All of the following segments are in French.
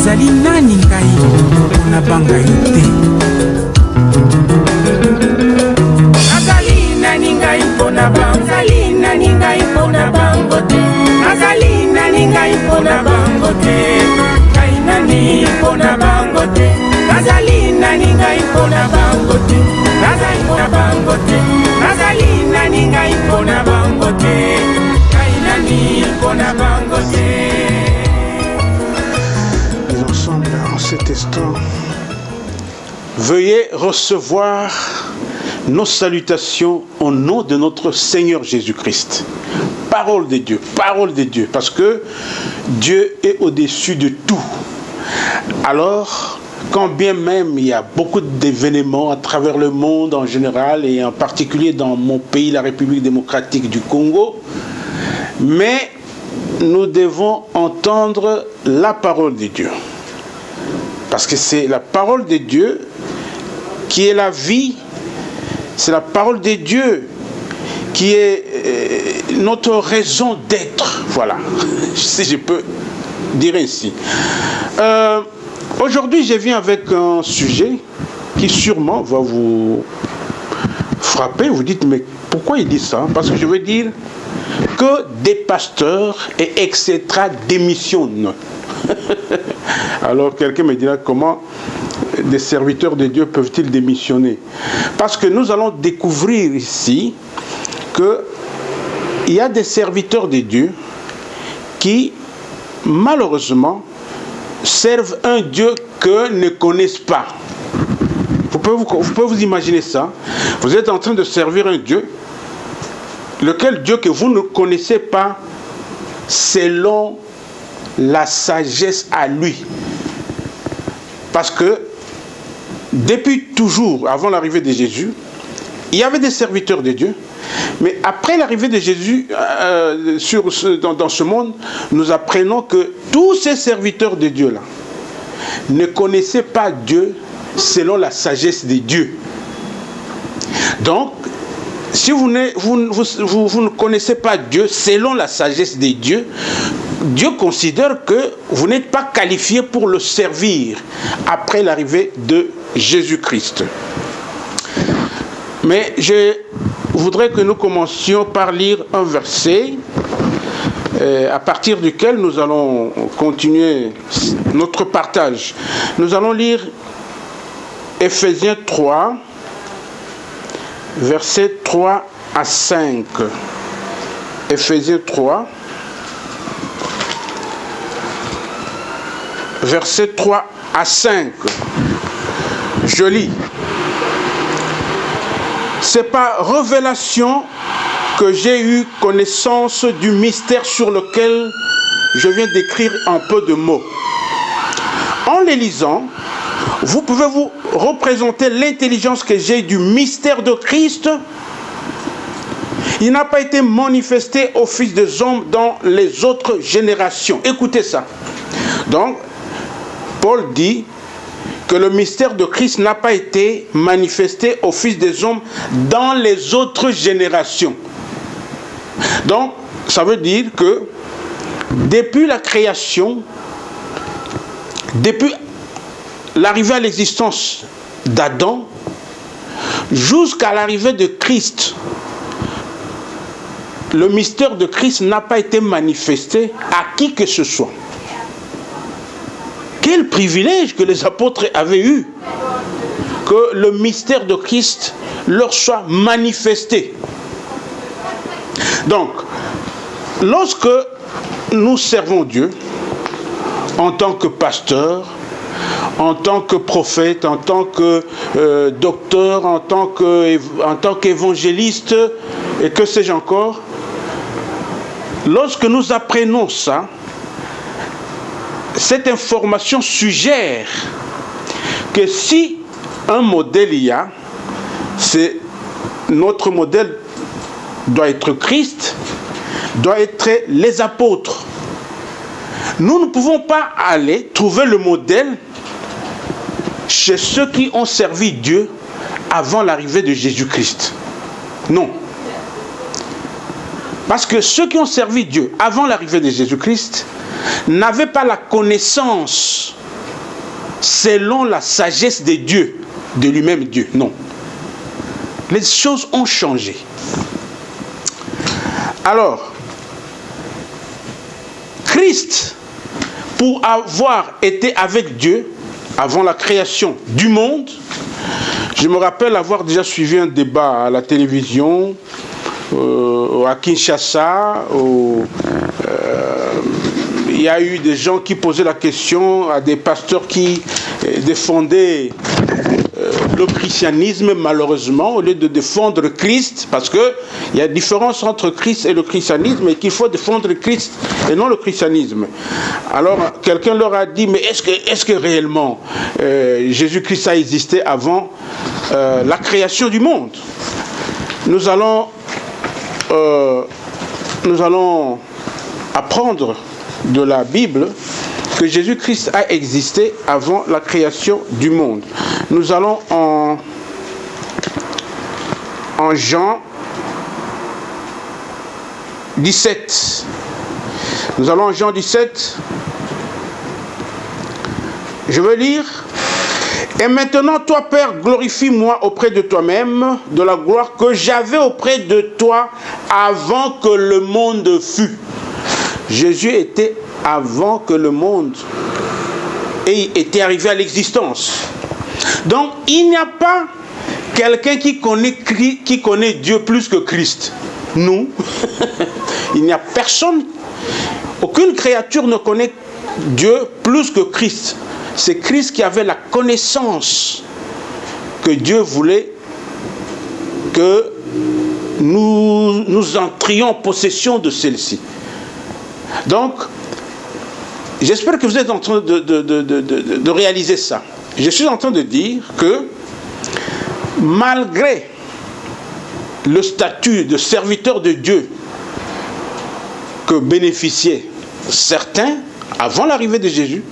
nazali nani ngai mpona banga yo te. Nazali nani ngai mpona banzali nani ngai mpona bango te. Nazali nani ngai mpona bango te. Ngai nani mpona bango te. Nazali nani ngai mpona bango te. Nazali mpona bango te. Nazali nani ngai mpona bango te. Ngai nani mpona bango te. Et ensemble, en cet instant, veuillez recevoir nos salutations au nom de notre Seigneur Jésus-Christ. Parole de Dieu, parce que Dieu est au-dessus de tout. Alors, quand bien même il y a beaucoup d'événements à travers le monde en général et en particulier dans mon pays, la République démocratique du Congo, mais nous devons entendre la parole de Dieu. Parce que c'est la parole de Dieu qui est la vie, c'est la parole de Dieu qui est notre raison d'être. Voilà, si je peux dire ainsi. Aujourd'hui, je viens avec un sujet qui sûrement va vous frapper. Vous dites, mais pourquoi il dit ça? Parce que je veux dire que des pasteurs et etc. démissionnent. Alors quelqu'un me dira, comment des serviteurs de Dieu peuvent-ils démissionner? Parce que nous allons découvrir ici qu'il y a des serviteurs de Dieu qui, malheureusement, servent un Dieu que ne connaissent pas. Vous pouvez vous imaginer ça. Vous êtes en train de servir un Dieu, lequel Dieu que vous ne connaissez pas selon la sagesse à lui. Parce que depuis toujours, avant l'arrivée de Jésus, il y avait des serviteurs de Dieu. Mais après l'arrivée de Jésus dans ce monde, nous apprenons que tous ces serviteurs de Dieu-là ne connaissaient pas Dieu selon la sagesse de Dieu. Donc, si vous ne connaissez pas Dieu selon la sagesse de Dieu, Dieu considère que vous n'êtes pas qualifié pour le servir après l'arrivée de Jésus-Christ. Mais je voudrais que nous commencions par lire un verset à partir duquel nous allons continuer notre partage. Nous allons lire Ephésiens 3, versets 3 à 5. Ephésiens 3, versets 3 à 5. Je lis. C'est par révélation que j'ai eu connaissance du mystère sur lequel je viens d'écrire un peu de mots. En les lisant, vous pouvez vous représenter l'intelligence que j'ai du mystère de Christ. Il n'a pas été manifesté aux fils des hommes dans les autres générations. Écoutez ça. Donc, Paul dit que le mystère de Christ n'a pas été manifesté aux fils des hommes dans les autres générations. Donc, ça veut dire que depuis la création, depuis l'arrivée à l'existence d'Adam, jusqu'à l'arrivée de Christ, le mystère de Christ n'a pas été manifesté à qui que ce soit. Quel privilège que les apôtres avaient eu, que le mystère de Christ leur soit manifesté. Donc, lorsque nous servons Dieu, en tant que pasteur, en tant que prophète, en tant que docteur, en tant qu'évangéliste, et que sais-je encore, lorsque nous apprenons ça, cette information suggère que si un modèle il y a, c'est notre modèle doit être Christ, doit être les apôtres. Nous ne pouvons pas aller trouver le modèle chez ceux qui ont servi Dieu avant l'arrivée de Jésus-Christ. Non. Parce que ceux qui ont servi Dieu avant l'arrivée de Jésus-Christ n'avaient pas la connaissance selon la sagesse de Dieu, de lui-même Dieu. Non. Les choses ont changé. Alors, Christ, pour avoir été avec Dieu avant la création du monde, je me rappelle avoir déjà suivi un débat à la télévision, à Kinshasa, il y a eu des gens qui posaient la question à des pasteurs qui défendaient le christianisme, malheureusement, au lieu de défendre Christ, parce qu'il y a une différence entre Christ et le christianisme, et qu'il faut défendre Christ et non le christianisme. Alors, quelqu'un leur a dit, mais est-ce que réellement Jésus-Christ a existé avant la création du monde? Nous allons apprendre de la Bible que Jésus-Christ a existé avant la création du monde. Nous allons en Jean 17. Nous allons en Jean 17. Je veux lire. Et maintenant, toi, Père, glorifie-moi auprès de toi-même de la gloire que j'avais auprès de toi avant que le monde fût. Jésus était avant que le monde était arrivé à l'existence. Donc, il n'y a pas quelqu'un qui connaît Dieu plus que Christ. Nous, il n'y a personne, aucune créature ne connaît Dieu plus que Christ. C'est Christ qui avait la connaissance que Dieu voulait que nous entrions en possession de celle-ci. Donc, j'espère que vous êtes en train de réaliser ça. Je suis en train de dire que malgré le statut de serviteur de Dieu que bénéficiaient certains avant l'arrivée de Jésus,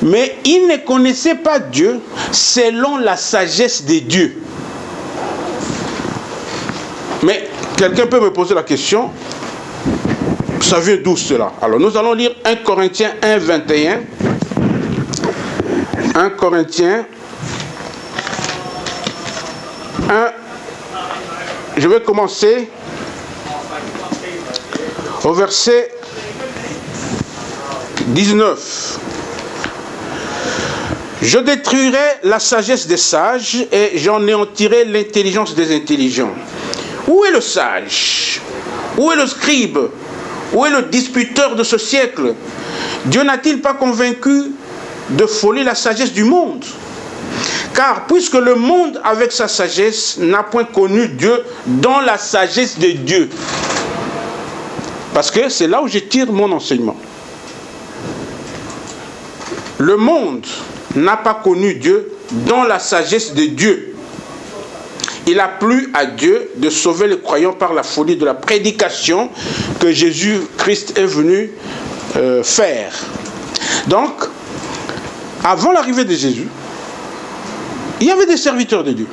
mais ils ne connaissaient pas Dieu selon la sagesse de Dieu. Mais quelqu'un peut me poser la question, ça vient d'où cela? Alors nous allons lire 1 Corinthiens 1, 21. 1 Corinthiens 1. Je vais commencer au verset 19. Je détruirai la sagesse des sages et j'anéantirai l'intelligence des intelligents. Où est le sage? Où est le scribe? Où est le disputeur de ce siècle? Dieu n'a-t-il pas convaincu de folie la sagesse du monde? Car puisque le monde avec sa sagesse n'a point connu Dieu dans la sagesse de Dieu. Parce que c'est là où je tire mon enseignement. Le monde n'a pas connu Dieu dans la sagesse de Dieu. Il a plu à Dieu de sauver les croyants par la folie de la prédication que Jésus-Christ est venu faire. Donc, avant l'arrivée de Jésus, il y avait des serviteurs de Dieu,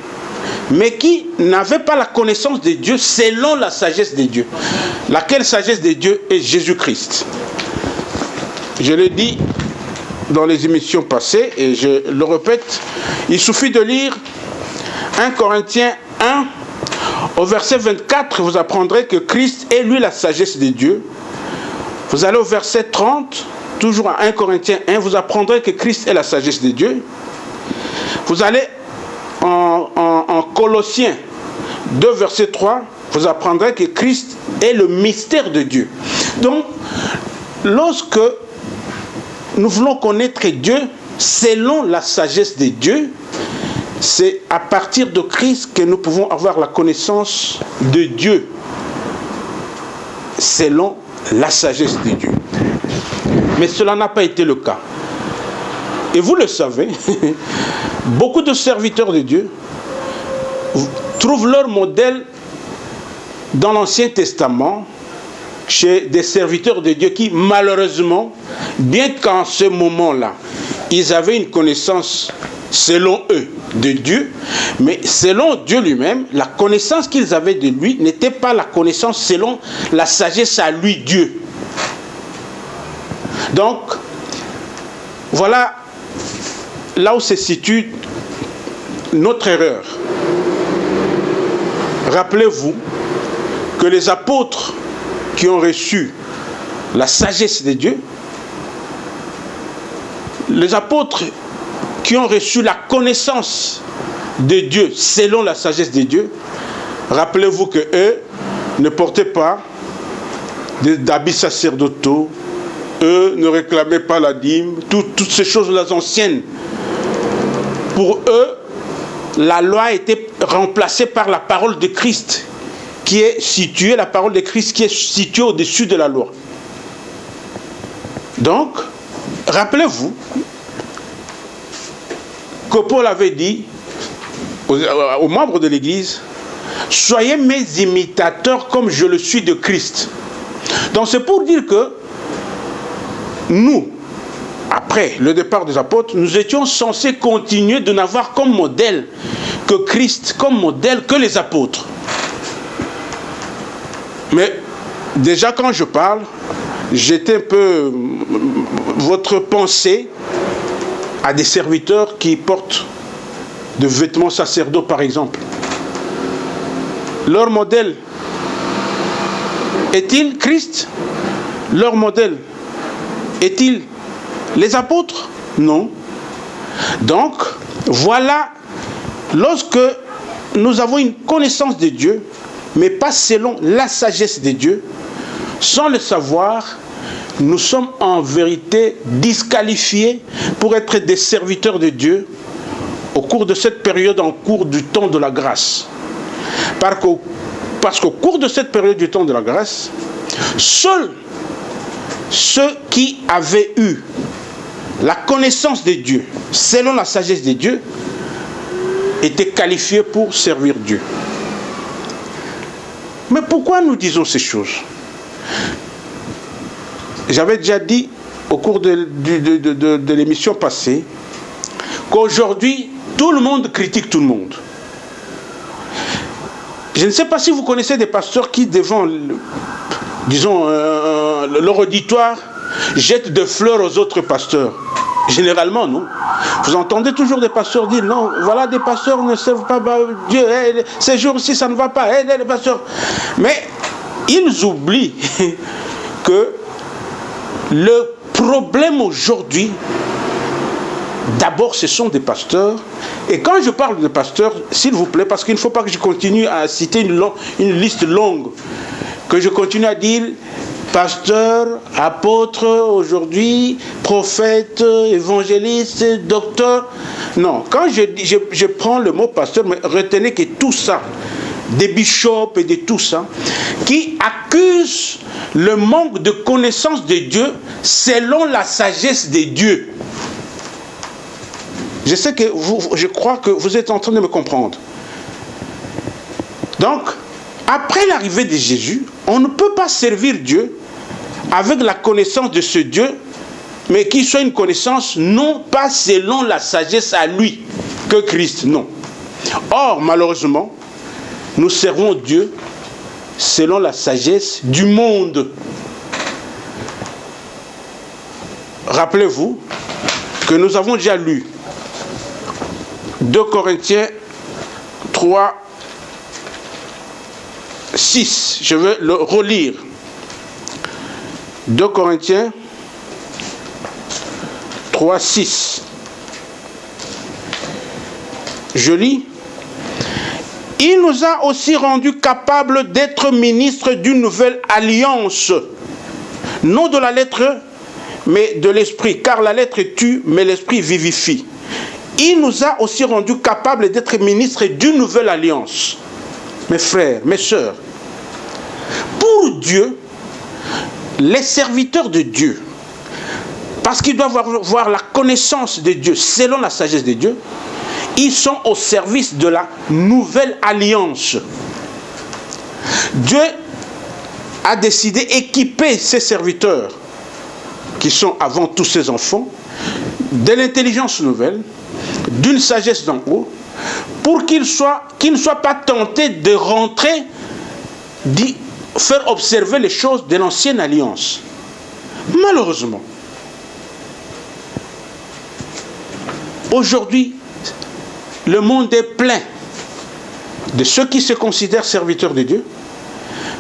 mais qui n'avaient pas la connaissance de Dieu selon la sagesse de Dieu. Laquelle sagesse de Dieu est Jésus-Christ. Je l'ai dit dans les émissions passées, et je le répète, il suffit de lire 1 Corinthiens 1, au verset 24, vous apprendrez que Christ est lui la sagesse de Dieu. Vous allez au verset 30, toujours à 1 Corinthiens 1, vous apprendrez que Christ est la sagesse de Dieu. Vous allez en Colossiens 2, verset 3, vous apprendrez que Christ est le mystère de Dieu. Donc, lorsque nous voulons connaître Dieu selon la sagesse de Dieu, c'est à partir de Christ que nous pouvons avoir la connaissance de Dieu selon la sagesse de Dieu. Mais cela n'a pas été le cas. Et vous le savez, beaucoup de serviteurs de Dieu trouvent leur modèle dans l'Ancien Testament chez des serviteurs de Dieu qui, malheureusement, bien qu'en ce moment-là, ils avaient une connaissance selon eux de Dieu, mais selon Dieu lui-même, la connaissance qu'ils avaient de lui n'était pas la connaissance selon la sagesse à lui, Dieu. Donc, voilà là où se situe notre erreur. Rappelez-vous que les apôtres qui ont reçu la sagesse de Dieu, les apôtres qui ont reçu la connaissance de Dieu selon la sagesse de Dieu, rappelez-vous que eux ne portaient pas d'habits sacerdotaux, eux ne réclamaient pas la dîme, toutes ces choses-là anciennes. Pour eux, la loi a été remplacée par la parole de Christ, qui est située, la parole de Christ qui est située au-dessus de la loi. Donc, rappelez-vous que Paul avait dit aux membres de l'Église, soyez mes imitateurs comme je le suis de Christ. Donc c'est pour dire que nous, après le départ des apôtres, nous étions censés continuer de n'avoir comme modèle que Christ, comme modèle que les apôtres. Mais déjà quand je parle, j'étais un peu votre pensée à des serviteurs qui portent de vêtements sacerdotaux par exemple. Leur modèle est-il Christ? Leur modèle est-il les apôtres? Non. Donc, voilà, lorsque nous avons une connaissance de Dieu, mais pas selon la sagesse de Dieu, sans le savoir, nous sommes en vérité disqualifiés pour être des serviteurs de Dieu au cours de cette période, en cours du temps de la grâce. Parce qu'au cours de cette période du temps de la grâce, seuls ceux qui avaient eu la connaissance de Dieu, selon la sagesse de Dieu, étaient qualifiés pour servir Dieu. Mais pourquoi nous disons ces choses? J'avais déjà dit au cours de l'émission passée qu'aujourd'hui, tout le monde critique tout le monde. Je ne sais pas si vous connaissez des pasteurs qui, devant, disons, leur auditoire, jettent des fleurs aux autres pasteurs. Généralement, non. Vous entendez toujours des pasteurs dire, non, voilà, des pasteurs ne servent pas Dieu, ces jours-ci, ça ne va pas, les pasteurs. Mais ils oublient que le problème aujourd'hui, d'abord, ce sont des pasteurs. Et quand je parle de pasteurs, s'il vous plaît, parce qu'il ne faut pas que je continue à citer une liste longue, que je continue à dire pasteur, apôtre, aujourd'hui, prophète, évangéliste, docteur. Non, quand je prends le mot pasteur, mais retenez que tout ça, des bishops et de tout ça, qui accusent le manque de connaissance de Dieu selon la sagesse de Dieu. Je sais que je crois que vous êtes en train de me comprendre. Donc, après l'arrivée de Jésus, on ne peut pas servir Dieu avec la connaissance de ce Dieu, mais qui soit une connaissance non pas selon la sagesse à lui que Christ, non. Or, malheureusement, nous servons Dieu selon la sagesse du monde. Rappelez-vous que nous avons déjà lu 2 Corinthiens 3, 6. Je vais le relire. 2 Corinthiens 3, 6. Je lis. Il nous a aussi rendus capables d'être ministres d'une nouvelle alliance. Non de la lettre, mais de l'esprit. Car la lettre tue, mais l'esprit vivifie. Il nous a aussi rendus capables d'être ministres d'une nouvelle alliance. Mes frères, mes sœurs, pour Dieu, les serviteurs de Dieu, parce qu'ils doivent avoir la connaissance de Dieu selon la sagesse de Dieu, ils sont au service de la nouvelle alliance. Dieu a décidé d'équiper ses serviteurs, qui sont avant tous ses enfants, de l'intelligence nouvelle, d'une sagesse d'en haut, pour qu'ils ne soient pas tentés de rentrer, d'y faire observer les choses de l'ancienne alliance. Malheureusement, Aujourd'hui, le monde est plein de ceux qui se considèrent serviteurs de Dieu,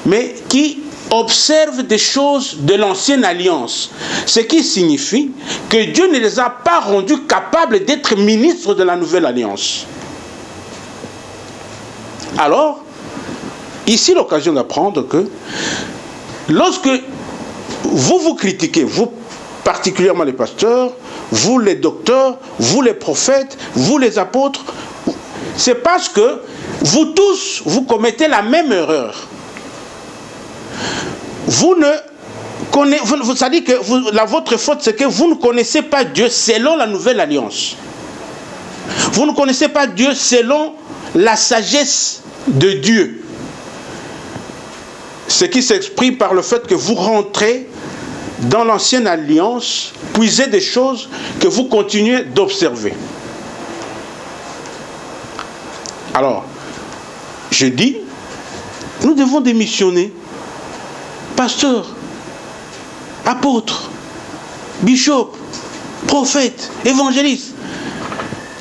mais qui observent des choses de l'ancienne alliance, ce qui signifie que Dieu ne les a pas rendus capables d'être ministres de la nouvelle alliance. Alors, ici l'occasion d'apprendre que lorsque vous critiquez, vous particulièrement les pasteurs, vous les docteurs, vous les prophètes, vous les apôtres, c'est parce que vous tous, vous commettez la même erreur. Vous ne connaissez, vous savez que votre faute, c'est que vous ne connaissez pas Dieu selon la nouvelle alliance. Vous ne connaissez pas Dieu selon la sagesse de Dieu. Ce qui s'exprime par le fait que vous rentrez dans l'ancienne alliance, puisez des choses que vous continuez d'observer. Alors, je dis, nous devons démissionner. Pasteur, apôtre, bishop, prophète, évangéliste,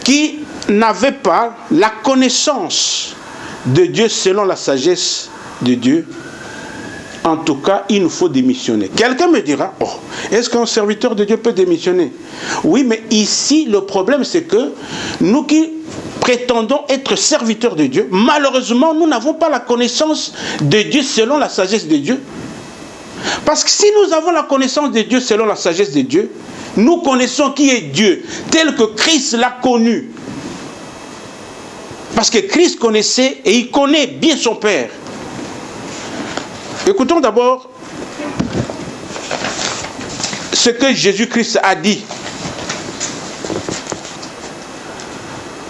qui n'avaient pas la connaissance de Dieu selon la sagesse de Dieu. En tout cas, il nous faut démissionner. Quelqu'un me dira, oh, est-ce qu'un serviteur de Dieu peut démissionner? Oui, mais ici, le problème, c'est que nous qui prétendons être serviteurs de Dieu, malheureusement, nous n'avons pas la connaissance de Dieu selon la sagesse de Dieu. Parce que si nous avons la connaissance de Dieu selon la sagesse de Dieu, nous connaissons qui est Dieu, tel que Christ l'a connu. Parce que Christ connaissait et il connaît bien son Père. Écoutons d'abord ce que Jésus-Christ a dit.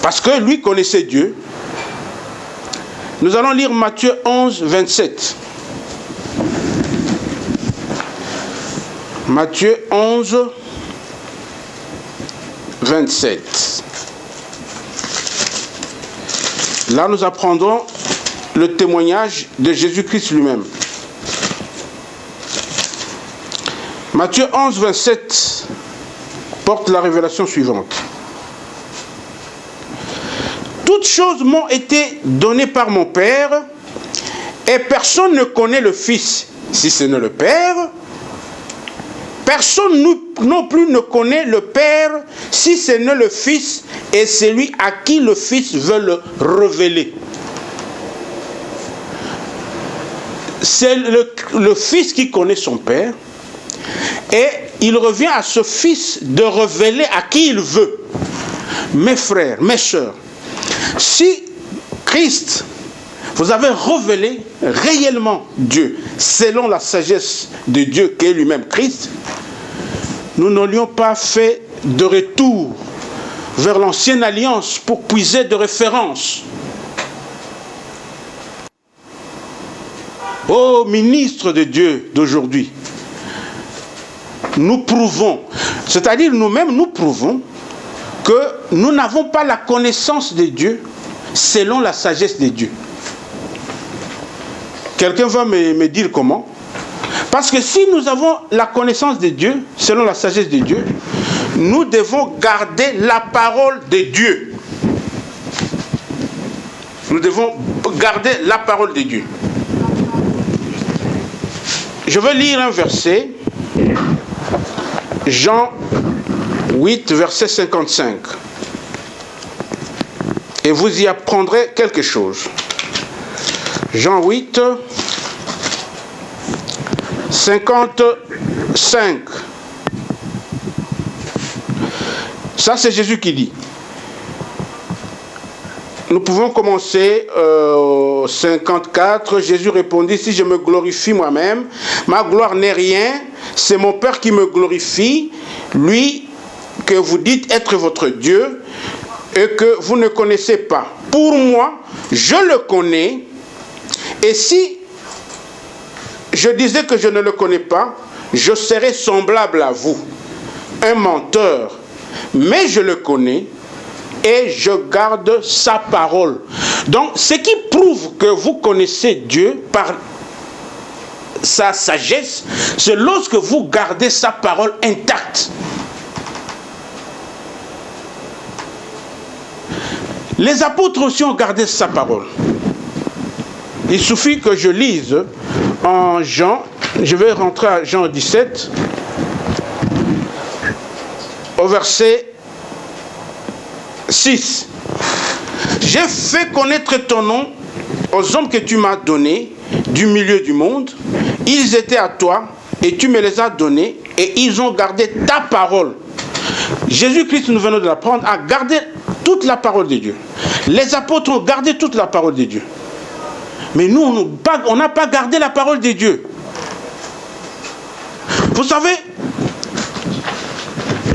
Parce que lui connaissait Dieu. Nous allons lire Matthieu 11, 27. Matthieu 11, 27. Là, nous apprendrons le témoignage de Jésus-Christ lui-même. Matthieu 11, 27 porte la révélation suivante. Toutes choses m'ont été données par mon Père, et personne ne connaît le Fils, si ce n'est le Père. Personne non plus ne connaît le Père, si ce n'est le Fils, et celui à qui le Fils veut le révéler. C'est le Fils qui connaît son Père, et il revient à ce Fils de révéler à qui il veut. Mes frères, mes sœurs, si Christ vous avez révélé réellement Dieu, selon la sagesse de Dieu qui est lui-même Christ, nous n'aurions pas fait de retour vers l'ancienne alliance pour puiser de références. Ô ministre de Dieu d'aujourd'hui, nous prouvons, c'est-à-dire nous-mêmes nous prouvons que nous n'avons pas la connaissance de Dieu selon la sagesse de Dieu. Quelqu'un va me dire comment? Parce que si nous avons la connaissance de Dieu, selon la sagesse de Dieu, nous devons garder la parole de Dieu. Nous devons garder la parole de Dieu. Je vais lire un verset, Jean 8, verset 55. Et vous y apprendrez quelque chose. Jean 8, 55. Ça, c'est Jésus qui dit. Nous pouvons commencer 54. Jésus répondit, si je me glorifie moi-même, ma gloire n'est rien, c'est mon Père qui me glorifie, lui que vous dites être votre Dieu et que vous ne connaissez pas. Pour moi, je le connais, et si je disais que je ne le connais pas, je serais semblable à vous, un menteur, mais je le connais et je garde sa parole. Donc, ce qui prouve que vous connaissez Dieu par sa sagesse, c'est lorsque vous gardez sa parole intacte. Les apôtres aussi ont gardé sa parole. Il suffit que je lise en Jean, je vais rentrer à Jean 17, au verset 6. J'ai fait connaître ton nom aux hommes que tu m'as donnés du milieu du monde. Ils étaient à toi et tu me les as donnés et ils ont gardé ta parole. Jésus-Christ, nous venons de l'apprendre, a gardé toute la parole de Dieu. Les apôtres ont gardé toute la parole de Dieu. Mais nous, on n'a pas gardé la parole de Dieu. Vous savez,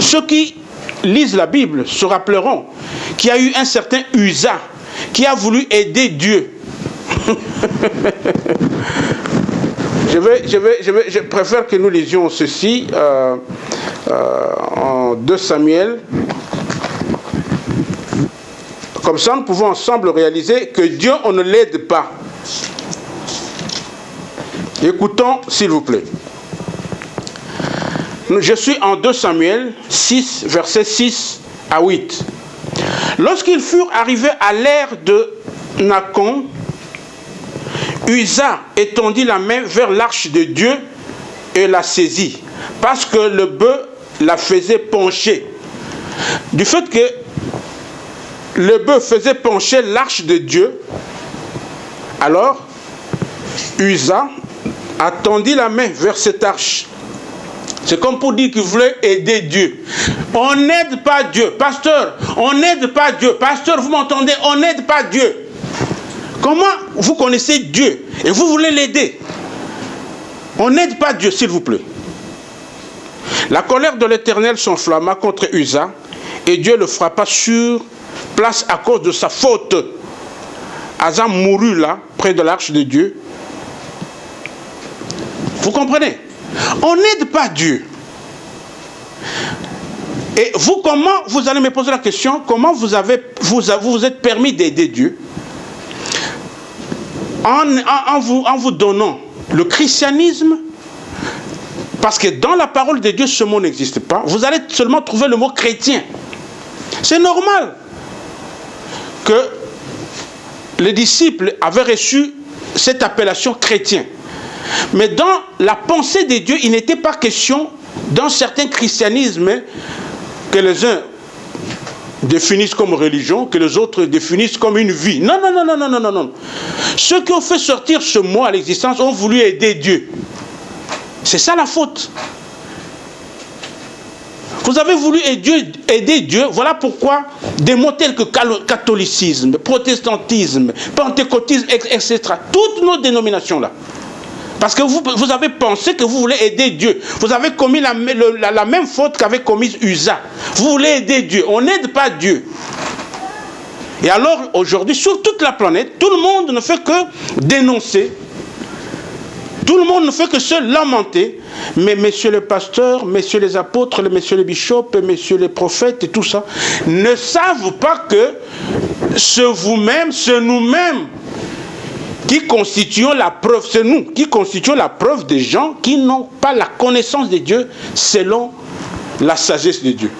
ceux qui lisent la Bible se rappelleront qu'il y a eu un certain Uza qui a voulu aider Dieu. Je préfère que nous lisions ceci en 2 Samuel. Comme ça, nous pouvons ensemble réaliser que Dieu, on ne l'aide pas. Écoutons, s'il vous plaît. Je suis en 2 Samuel 6, versets 6 à 8. Lorsqu'ils furent arrivés à l'ère de Nacon, Uza étendit la main vers l'arche de Dieu et la saisit, parce que le bœuf la faisait pencher. Du fait que le bœuf faisait pencher l'arche de Dieu, alors Uza a tendu la main vers cette arche. C'est comme pour dire qu'il voulait aider Dieu. On n'aide pas Dieu. Pasteur, on n'aide pas Dieu. Pasteur, vous m'entendez? On n'aide pas Dieu. Comment vous connaissez Dieu et vous voulez l'aider? On n'aide pas Dieu, s'il vous plaît. La colère de l'Éternel s'enflamma contre Uza et Dieu le frappa sur place à cause de sa faute. Asa mourut là, près de l'arche de Dieu. Vous comprenez? On n'aide pas Dieu. Et vous, comment, vous allez me poser la question, comment vous êtes permis d'aider Dieu? En vous donnant le christianisme, parce que dans la parole de Dieu, ce mot n'existe pas. Vous allez seulement trouver le mot chrétien. C'est normal que les disciples avaient reçu cette appellation chrétien. Mais dans la pensée de Dieu, il n'était pas question d'un certain christianisme que les uns définissent comme religion, que les autres définissent comme une vie. Non, non, non, non, non, non, non, non. Ceux qui ont fait sortir ce mot à l'existence ont voulu aider Dieu. C'est ça la faute. Vous avez voulu aider Dieu, voilà pourquoi des mots tels que catholicisme, protestantisme, pentecôtisme, etc. Toutes nos dénominations là. Parce que vous avez pensé que vous voulez aider Dieu. Vous avez commis la même faute qu'avait commise Uza. Vous voulez aider Dieu. On n'aide pas Dieu. Et alors, aujourd'hui, sur toute la planète, tout le monde ne fait que dénoncer. Tout le monde ne fait que se lamenter. Mais messieurs les pasteurs, messieurs les apôtres, messieurs les bishops, messieurs les prophètes et tout ça, ne savent pas que c'est vous-même, c'est nous-mêmes qui constituons la preuve, c'est nous qui constituons la preuve des gens qui n'ont pas la connaissance de Dieu selon la sagesse de Dieu.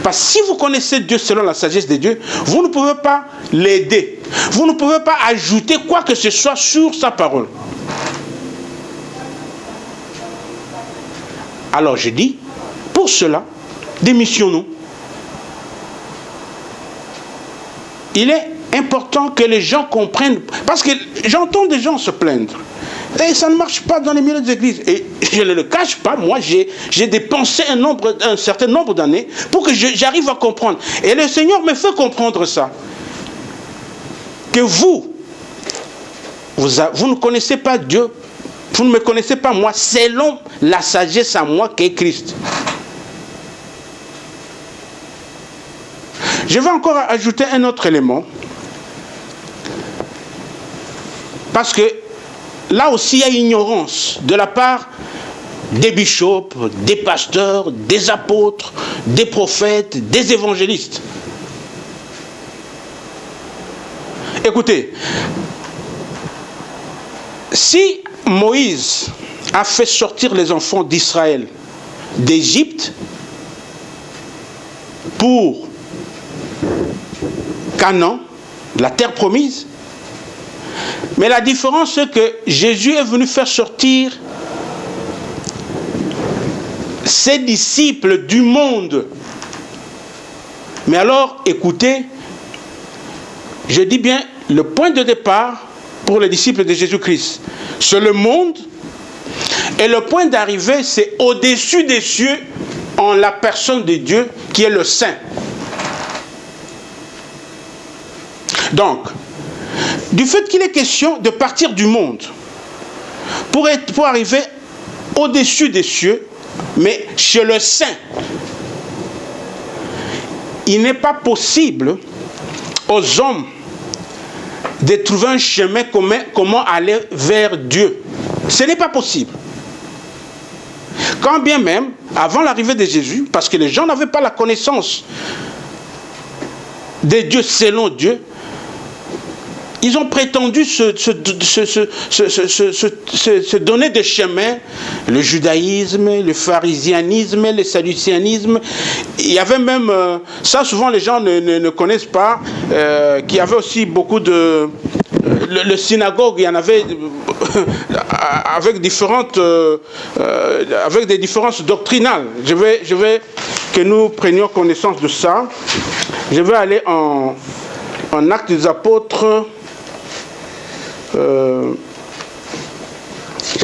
Parce que si vous connaissez Dieu selon la sagesse de Dieu, vous ne pouvez pas l'aider. Vous ne pouvez pas ajouter quoi que ce soit sur sa parole. Alors je dis, pour cela, démissionnons. Il est important que les gens comprennent, parce que j'entends des gens se plaindre. Et ça ne marche pas dans les milieux des églises. Et je ne le cache pas, moi j'ai dépensé un certain nombre d'années pour que j'arrive à comprendre. Et le Seigneur me fait comprendre ça. Que vous ne connaissez pas Dieu, vous ne me connaissez pas moi, selon la sagesse à moi qu'est Christ. Je vais encore ajouter un autre élément. Parce que là aussi, il y a ignorance de la part des bishops, des pasteurs, des apôtres, des prophètes, des évangélistes. Écoutez, si Moïse a fait sortir les enfants d'Israël d'Égypte pour Canaan, la terre promise. Mais la différence, c'est que Jésus est venu faire sortir ses disciples du monde. Mais alors, écoutez, je dis bien, le point de départ pour les disciples de Jésus-Christ, c'est le monde, et le point d'arrivée, c'est au-dessus des cieux, en la personne de Dieu, qui est le Saint. Donc, du fait qu'il est question de partir du monde, pour arriver au-dessus des cieux, mais chez le Saint, il n'est pas possible aux hommes de trouver un chemin comment aller vers Dieu. Ce n'est pas possible. Quand bien même, avant l'arrivée de Jésus, parce que les gens n'avaient pas la connaissance de Dieu selon Dieu, ils ont prétendu se donner des chemins, le judaïsme, le pharisianisme, le sadducéanisme. Il y avait même, ça souvent les gens ne connaissent pas, qu'il y avait aussi beaucoup de... Le synagogue, il y en avait avec des différences doctrinales. Je vais que nous prenions connaissance de ça. Je vais aller en Actes des Apôtres. Je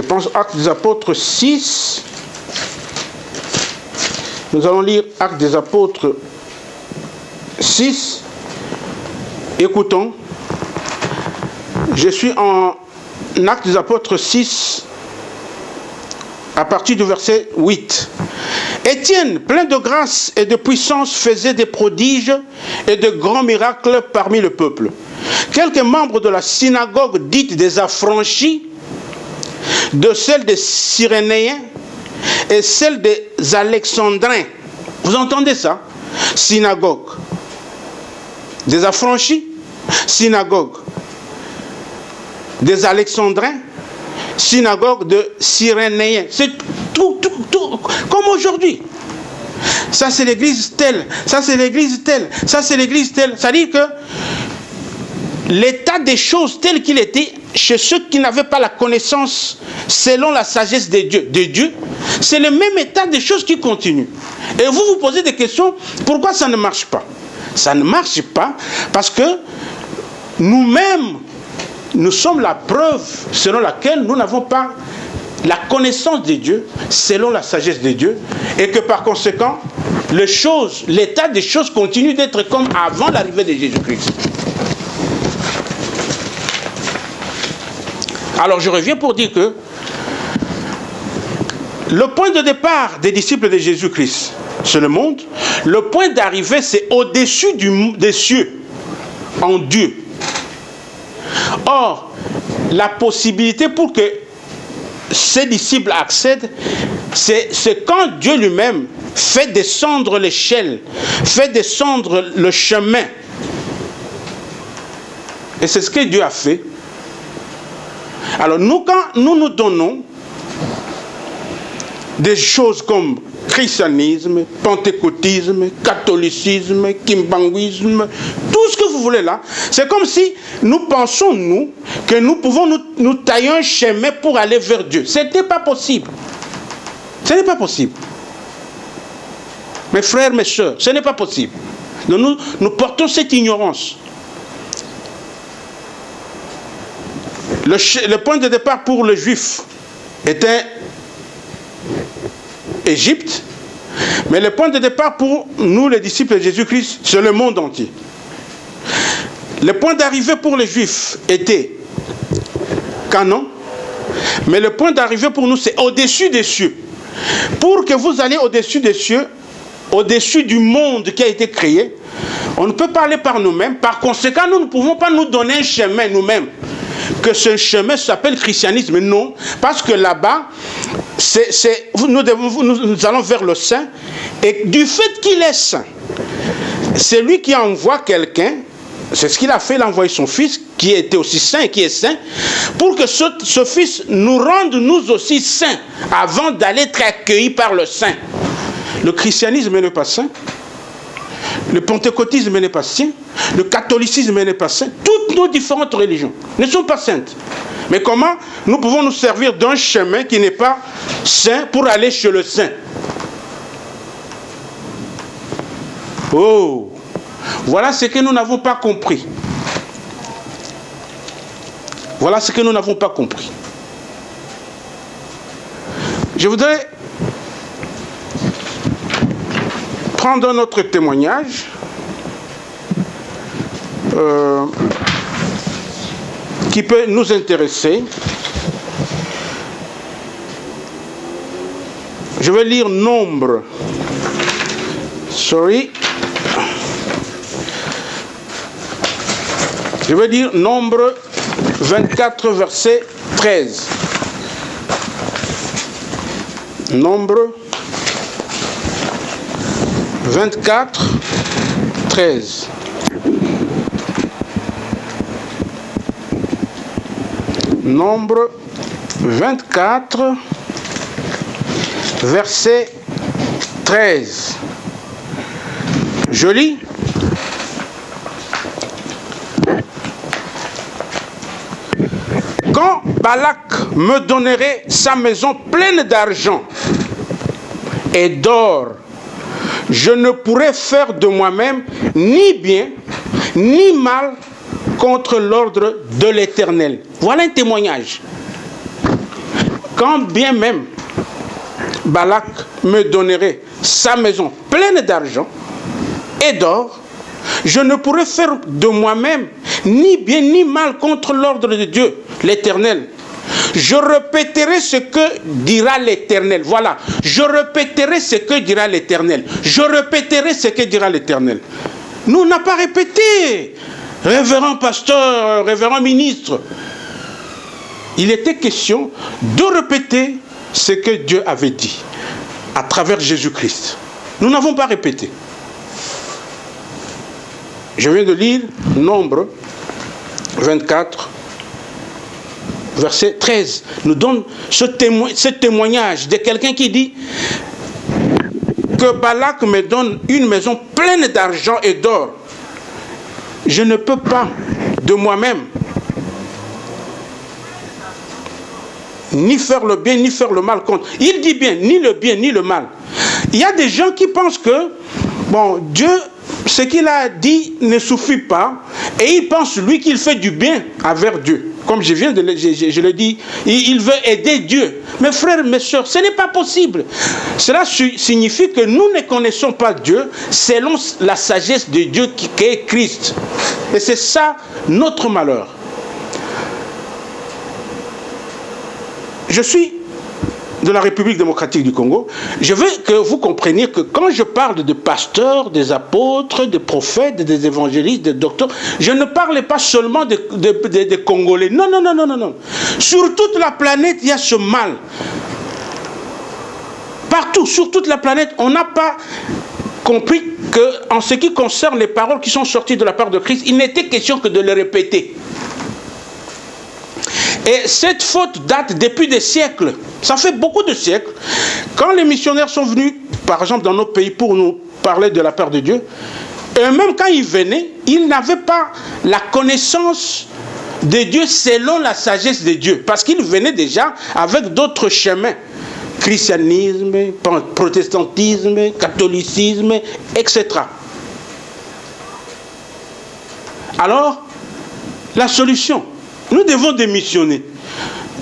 pense Actes des Apôtres 6. Nous allons lire Actes des Apôtres 6. Écoutons. Je suis en Actes des Apôtres 6, à partir du verset 8. Étienne, plein de grâce et de puissance, faisait des prodiges et de grands miracles parmi le peuple. Quelques membres de la synagogue dite des affranchis, de celle des Cyrénéens et celle des Alexandrins. Vous entendez ça? Synagogue. Des affranchis, synagogue. Des Alexandrins, synagogue de Cyrénéens. C'est tout, comme aujourd'hui. Ça c'est l'église telle, ça c'est l'église telle, ça c'est l'église telle. C'est-à-dire que l'état des choses tel qu'il était chez ceux qui n'avaient pas la connaissance selon la sagesse de Dieu, c'est le même état des choses qui continue. Et vous vous posez des questions, pourquoi ça ne marche pas? Ça ne marche pas parce que nous-mêmes, nous sommes la preuve selon laquelle nous n'avons pas la connaissance de Dieu, selon la sagesse de Dieu, et que par conséquent, l'état des choses continue d'être comme avant l'arrivée de Jésus-Christ. Alors je reviens pour dire que le point de départ des disciples de Jésus-Christ, c'est le monde. Le point d'arrivée, c'est au-dessus des cieux, en Dieu. Or, la possibilité pour que ces disciples accèdent, c'est quand Dieu lui-même fait descendre l'échelle, fait descendre le chemin. Et c'est ce que Dieu a fait. Alors nous, quand nous donnons des choses comme christianisme, pentecôtisme, catholicisme, kimbanguisme, tout ce que vous voulez là, c'est comme si nous pensons, nous, que nous pouvons nous tailler un chemin pour aller vers Dieu. Ce n'est pas possible. Ce n'est pas possible. Mes frères, mes sœurs, ce n'est pas possible. Nous portons cette ignorance. Le point de départ pour le juif était Égypte, mais le point de départ pour nous, les disciples de Jésus-Christ, c'est le monde entier. Le point d'arrivée pour les Juifs était Canaan, mais le point d'arrivée pour nous, c'est au-dessus des cieux. Pour que vous alliez au-dessus des cieux, au-dessus du monde qui a été créé, on ne peut pas aller par nous-mêmes. Par conséquent, nous ne pouvons pas nous donner un chemin nous-mêmes. Que ce chemin s'appelle christianisme, non, parce que là-bas, nous allons vers le saint, et du fait qu'il est saint, c'est lui qui envoie quelqu'un, c'est ce qu'il a fait, il a envoyé son fils, qui était aussi saint et qui est saint, pour que ce fils nous rende nous aussi saints, avant d'aller être accueillis par le saint. Le christianisme n'est pas saint. Le pentecôtisme n'est pas saint, le catholicisme n'est pas saint, toutes nos différentes religions ne sont pas saintes. Mais comment nous pouvons nous servir d'un chemin qui n'est pas saint pour aller chez le saint? Oh, voilà ce que nous n'avons pas compris. Voilà ce que nous n'avons pas compris. Je voudrais prendre un autre témoignage qui peut nous intéresser. Je vais lire Nombre. Je vais lire Nombre 24, verset 13. Nombre 24, 13. Nombre 24, verset 13. Je lis. Quand Balak me donnerait sa maison pleine d'argent et d'or, je ne pourrais faire de moi-même ni bien ni mal contre l'ordre de l'Éternel. Voilà un témoignage. Quand bien même Balak me donnerait sa maison pleine d'argent et d'or, je ne pourrais faire de moi-même ni bien ni mal contre l'ordre de Dieu, l'Éternel. Je répéterai ce que dira l'Éternel. Voilà, je répéterai ce que dira l'Éternel. Je répéterai ce que dira l'Éternel. Nous, on n'a pas répété, révérend pasteur, révérend ministre. Il était question de répéter ce que Dieu avait dit à travers Jésus-Christ. Nous n'avons pas répété. Je viens de lire Nombre 24, verset 13. Nous donne ce témoignage de quelqu'un qui dit que Balak me donne une maison pleine d'argent et d'or. Je ne peux pas de moi-même ni faire le bien ni faire le mal contre. Il dit bien, ni le bien ni le mal. Il y a des gens qui pensent que, bon, Dieu, ce qu'il a dit ne suffit pas, et il pense, lui, qu'il fait du bien envers Dieu. Comme je viens de le dire, il veut aider Dieu. Mes frères, mes soeurs, ce n'est pas possible. Cela signifie que nous ne connaissons pas Dieu selon la sagesse de Dieu qui est Christ. Et c'est ça notre malheur. Je suis de la République démocratique du Congo. Je veux que vous compreniez que quand je parle de pasteurs, des apôtres, des prophètes, des évangélistes, des docteurs, je ne parle pas seulement des Congolais. Non, non, non, non, non, non. Sur toute la planète, il y a ce mal. Partout, sur toute la planète, on n'a pas compris qu'en ce qui concerne les paroles qui sont sorties de la part de Christ, il n'était question que de les répéter. Et cette faute date depuis des siècles. Ça fait beaucoup de siècles. Quand les missionnaires sont venus, par exemple, dans nos pays pour nous parler de la part de Dieu, et même quand ils venaient, ils n'avaient pas la connaissance de Dieu selon la sagesse de Dieu. Parce qu'ils venaient déjà avec d'autres chemins. Christianisme, protestantisme, catholicisme, etc. Alors, la solution, nous devons démissionner.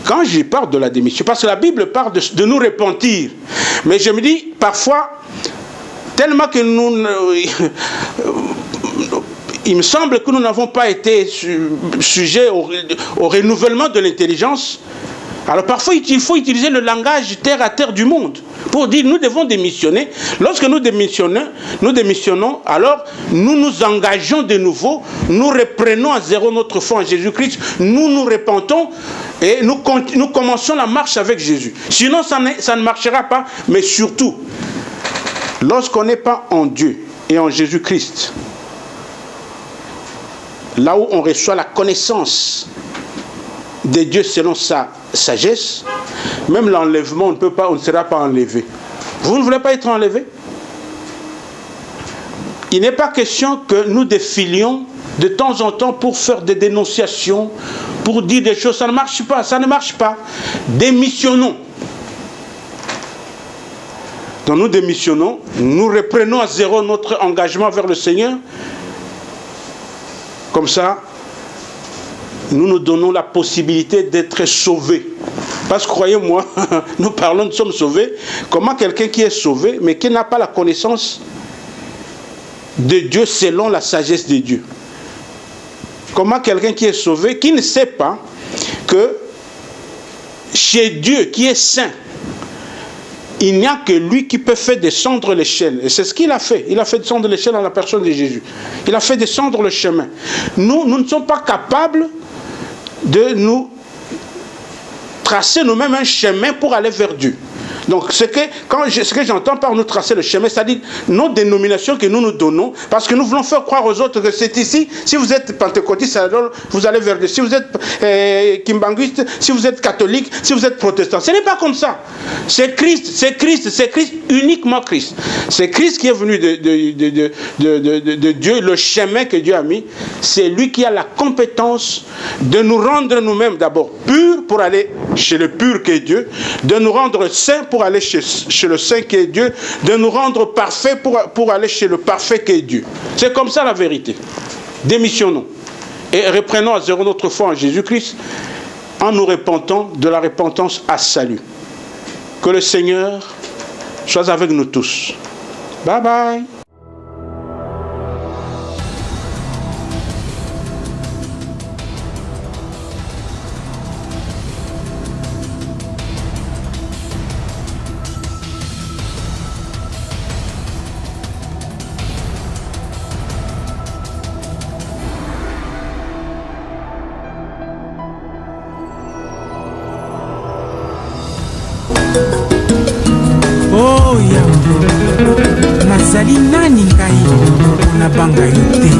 Quand je parle de la démission, parce que la Bible parle de nous repentir. Mais je me dis, parfois, tellement que nous... il me semble que nous n'avons pas été sujets au renouvellement de l'intelligence. Alors parfois, il faut utiliser le langage terre à terre du monde pour dire nous devons démissionner. Lorsque nous démissionnons, alors nous nous engageons de nouveau, nous reprenons à zéro notre foi en Jésus-Christ, nous nous repentons et nous commençons la marche avec Jésus. Sinon, ça ne marchera pas, mais surtout, lorsqu'on n'est pas en Dieu et en Jésus-Christ, là où on reçoit la connaissance de Dieu selon sa sagesse, même l'enlèvement, on ne sera pas enlevé. Vous ne voulez pas être enlevé? il n'est pas question que nous défilions de temps en temps pour faire des dénonciations, pour dire des choses. Ça ne marche pas, ça ne marche pas. Démissionnons. Donc nous démissionnons, nous reprenons à zéro notre engagement vers le Seigneur. Comme ça, nous nous donnons la possibilité d'être sauvés. Parce que croyez-moi, nous parlons, nous sommes sauvés. Comment quelqu'un qui est sauvé, mais qui n'a pas la connaissance de Dieu selon la sagesse de Dieu? Comment quelqu'un qui est sauvé, qui ne sait pas que chez Dieu qui est saint, il n'y a que lui qui peut faire descendre l'échelle. Et c'est ce qu'il a fait. Il a fait descendre l'échelle en la personne de Jésus. Il a fait descendre le chemin. Nous ne sommes pas capables de nous tracer nous-mêmes un chemin pour aller vers Dieu. Donc, ce que j'entends par nous tracer le chemin, c'est-à-dire nos dénominations que nous nous donnons, parce que nous voulons faire croire aux autres que c'est ici, si vous êtes pentecôtiste, alors vous allez vers Dieu. Si vous êtes kimbanguiste, si vous êtes catholique, si vous êtes protestant. Ce n'est pas comme ça. C'est Christ, c'est Christ, c'est Christ, uniquement Christ. C'est Christ qui est venu de Dieu, le chemin que Dieu a mis. C'est lui qui a la compétence de nous rendre nous-mêmes d'abord purs pour aller chez le pur qu'est Dieu, de nous rendre saints pour aller chez le saint qui est Dieu, de nous rendre parfaits pour aller chez le parfait qui est Dieu. C'est comme ça la vérité. Démissionnons et reprenons à zéro notre foi en Jésus-Christ en nous repentant de la repentance à salut. Que le Seigneur soit avec nous tous. Bye bye. Oh Yahweh, nazali nani ngai na banga yo te.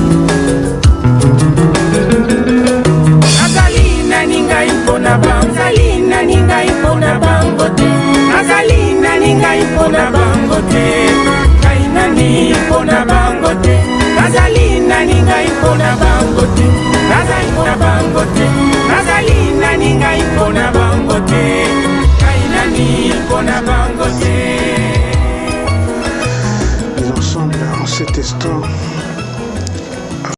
Nazali nani ngai mpona bango, nazali nani ngai mpona bango te. Nazali nani ngai mpona bango te. Ngai nani mpona bango te. Nazali nani ngai mpona bango te. Nazali mpona bango te. Nazali nani ngai mpona bango te. Et ensemble, en cet instant,